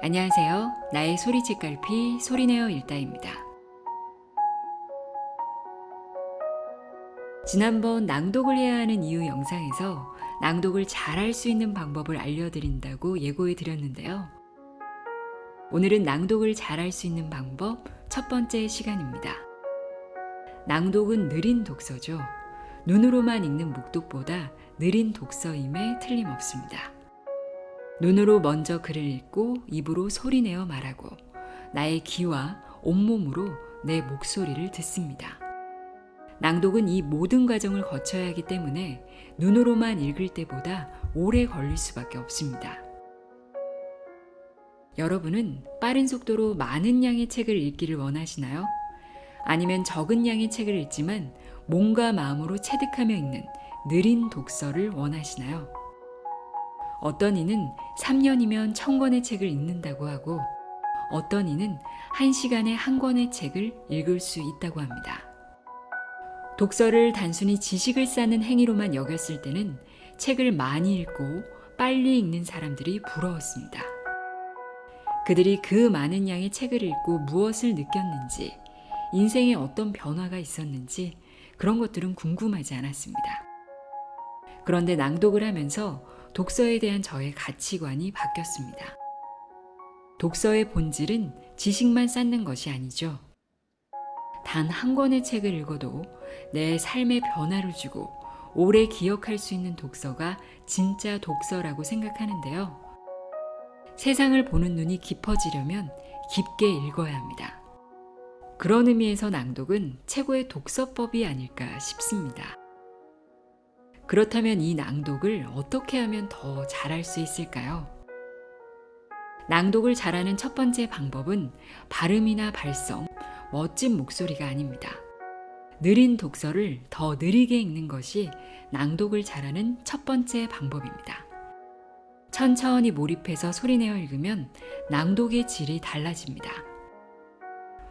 안녕하세요. 나의 소리책갈피 소리내어 읽다입니다. 지난번 낭독을 해야 하는 이유 영상에서 낭독을 잘할 수 있는 방법을 알려드린다고 예고해 드렸는데요. 오늘은 낭독을 잘할 수 있는 방법 첫 번째 시간입니다. 낭독은 느린 독서죠. 눈으로만 읽는 묵독보다 느린 독서임에 틀림없습니다. 눈으로 먼저 글을 읽고 입으로 소리내어 말하고 나의 귀와 온몸으로 내 목소리를 듣습니다. 낭독은 이 모든 과정을 거쳐야 하기 때문에 눈으로만 읽을 때보다 오래 걸릴 수밖에 없습니다. 여러분은 빠른 속도로 많은 양의 책을 읽기를 원하시나요? 아니면 적은 양의 책을 읽지만 몸과 마음으로 체득하며 읽는 느린 독서를 원하시나요? 어떤 이는 3년이면 1000권의 책을 읽는다고 하고 어떤 이는 1시간에 1권의 책을 읽을 수 있다고 합니다. 독서를 단순히 지식을 쌓는 행위로만 여겼을 때는 책을 많이 읽고 빨리 읽는 사람들이 부러웠습니다. 그들이 그 많은 양의 책을 읽고 무엇을 느꼈는지, 인생에 어떤 변화가 있었는지 그런 것들은 궁금하지 않았습니다. 그런데 낭독을 하면서 독서에 대한 저의 가치관이 바뀌었습니다. 독서의 본질은 지식만 쌓는 것이 아니죠. 단 한 권의 책을 읽어도 내 삶에 변화를 주고 오래 기억할 수 있는 독서가 진짜 독서라고 생각하는데요. 세상을 보는 눈이 깊어지려면 깊게 읽어야 합니다. 그런 의미에서 낭독은 최고의 독서법이 아닐까 싶습니다. 그렇다면 이 낭독을 어떻게 하면 더 잘할 수 있을까요? 낭독을 잘하는 첫 번째 방법은 발음이나 발성, 멋진 목소리가 아닙니다. 느린 독서를 더 느리게 읽는 것이 낭독을 잘하는 첫 번째 방법입니다. 천천히 몰입해서 소리내어 읽으면 낭독의 질이 달라집니다.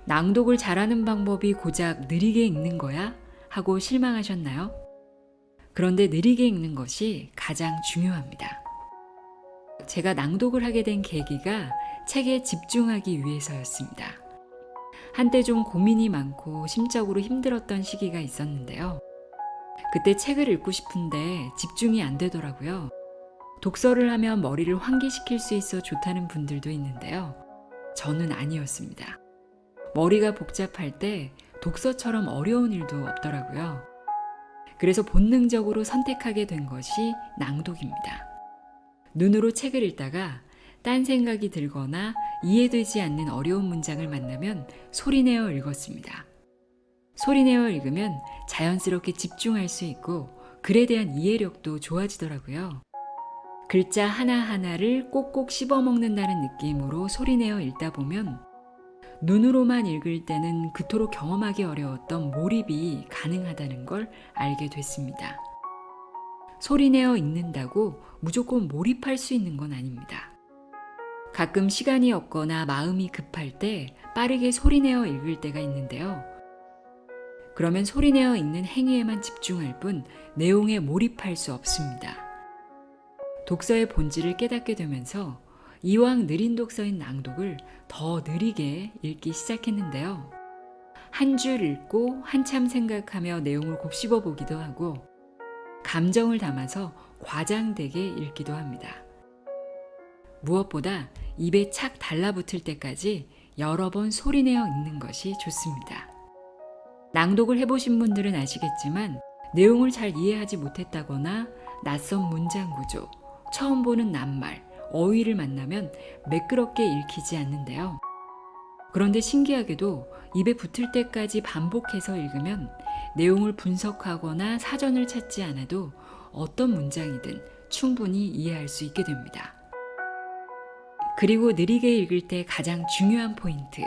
낭독을 잘하는 방법이 고작 느리게 읽는 거야? 하고 실망하셨나요? 그런데 느리게 읽는 것이 가장 중요합니다. 제가 낭독을 하게 된 계기가 책에 집중하기 위해서였습니다. 한때 좀 고민이 많고 심적으로 힘들었던 시기가 있었는데요. 그때 책을 읽고 싶은데 집중이 안 되더라고요. 독서를 하면 머리를 환기시킬 수 있어 좋다는 분들도 있는데요. 저는 아니었습니다. 머리가 복잡할 때 독서처럼 어려운 일도 없더라고요. 그래서 본능적으로 선택하게 된 것이 낭독입니다. 눈으로 책을 읽다가 딴 생각이 들거나 이해되지 않는 어려운 문장을 만나면 소리내어 읽었습니다. 소리내어 읽으면 자연스럽게 집중할 수 있고 글에 대한 이해력도 좋아지더라고요. 글자 하나하나를 꼭꼭 씹어먹는다는 느낌으로 소리내어 읽다 보면 눈으로만 읽을 때는 그토록 경험하기 어려웠던 몰입이 가능하다는 걸 알게 됐습니다. 소리내어 읽는다고 무조건 몰입할 수 있는 건 아닙니다. 가끔 시간이 없거나 마음이 급할 때 빠르게 소리내어 읽을 때가 있는데요. 그러면 소리내어 읽는 행위에만 집중할 뿐 내용에 몰입할 수 없습니다. 독서의 본질을 깨닫게 되면서 이왕 느린 독서인 낭독을 더 느리게 읽기 시작했는데요. 한 줄 읽고 한참 생각하며 내용을 곱씹어 보기도 하고 감정을 담아서 과장되게 읽기도 합니다. 무엇보다 입에 착 달라붙을 때까지 여러 번 소리내어 읽는 것이 좋습니다. 낭독을 해보신 분들은 아시겠지만 내용을 잘 이해하지 못했다거나 낯선 문장 구조, 처음 보는 낱말, 어휘를 만나면 매끄럽게 읽히지 않는데요. 그런데 신기하게도 입에 붙을 때까지 반복해서 읽으면 내용을 분석하거나 사전을 찾지 않아도 어떤 문장이든 충분히 이해할 수 있게 됩니다. 그리고 느리게 읽을 때 가장 중요한 포인트,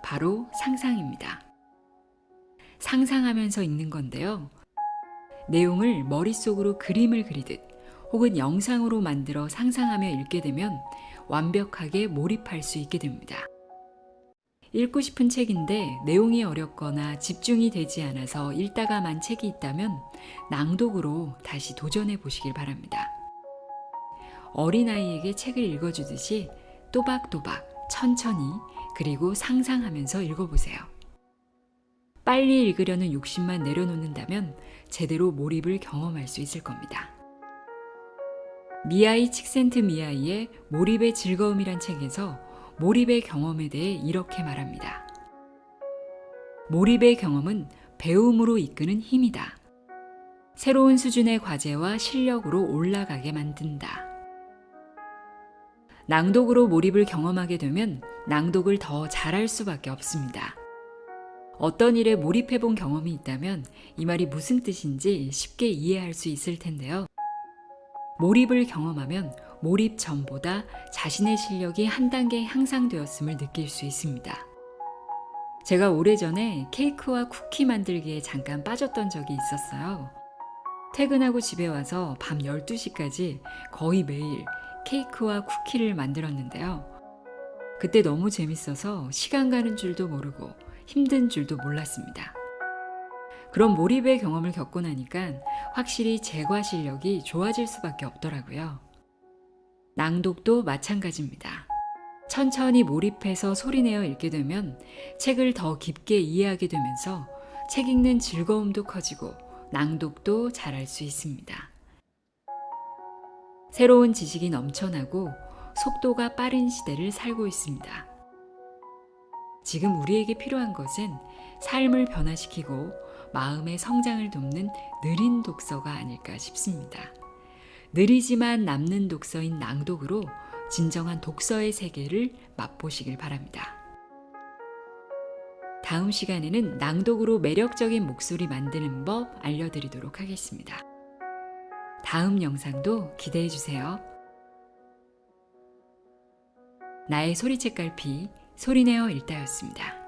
바로 상상입니다. 상상하면서 읽는 건데요. 내용을 머릿속으로 그림을 그리듯 혹은 영상으로 만들어 상상하며 읽게 되면 완벽하게 몰입할 수 있게 됩니다. 읽고 싶은 책인데 내용이 어렵거나 집중이 되지 않아서 읽다가 만 책이 있다면 낭독으로 다시 도전해 보시길 바랍니다. 어린아이에게 책을 읽어주듯이 또박또박 천천히 그리고 상상하면서 읽어보세요. 빨리 읽으려는 욕심만 내려놓는다면 제대로 몰입을 경험할 수 있을 겁니다. 미하이 칙센트미하이의 몰입의 즐거움이란 책에서 몰입의 경험에 대해 이렇게 말합니다. 몰입의 경험은 배움으로 이끄는 힘이다. 새로운 수준의 과제와 실력으로 올라가게 만든다. 낭독으로 몰입을 경험하게 되면 낭독을 더 잘할 수밖에 없습니다. 어떤 일에 몰입해 본 경험이 있다면 이 말이 무슨 뜻인지 쉽게 이해할 수 있을 텐데요. 몰입을 경험하면 몰입 전보다 자신의 실력이 한 단계 향상되었음을 느낄 수 있습니다. 제가 오래전에 케이크와 쿠키 만들기에 잠깐 빠졌던 적이 있었어요. 퇴근하고 집에 와서 밤 12시까지 거의 매일 케이크와 쿠키를 만들었는데요. 그때 너무 재밌어서 시간 가는 줄도 모르고 힘든 줄도 몰랐습니다. 그런 몰입의 경험을 겪고 나니까 확실히 제과 실력이 좋아질 수밖에 없더라고요. 낭독도 마찬가지입니다. 천천히 몰입해서 소리내어 읽게 되면 책을 더 깊게 이해하게 되면서 책 읽는 즐거움도 커지고 낭독도 잘할 수 있습니다. 새로운 지식이 넘쳐나고 속도가 빠른 시대를 살고 있습니다. 지금 우리에게 필요한 것은 삶을 변화시키고 마음의 성장을 돕는 느린 독서가 아닐까 싶습니다. 느리지만 남는 독서인 낭독으로 진정한 독서의 세계를 맛보시길 바랍니다. 다음 시간에는 낭독으로 매력적인 목소리 만드는 법 알려드리도록 하겠습니다. 다음 영상도 기대해 주세요. 나의 소리책 갈피 소리내어 읽다였습니다.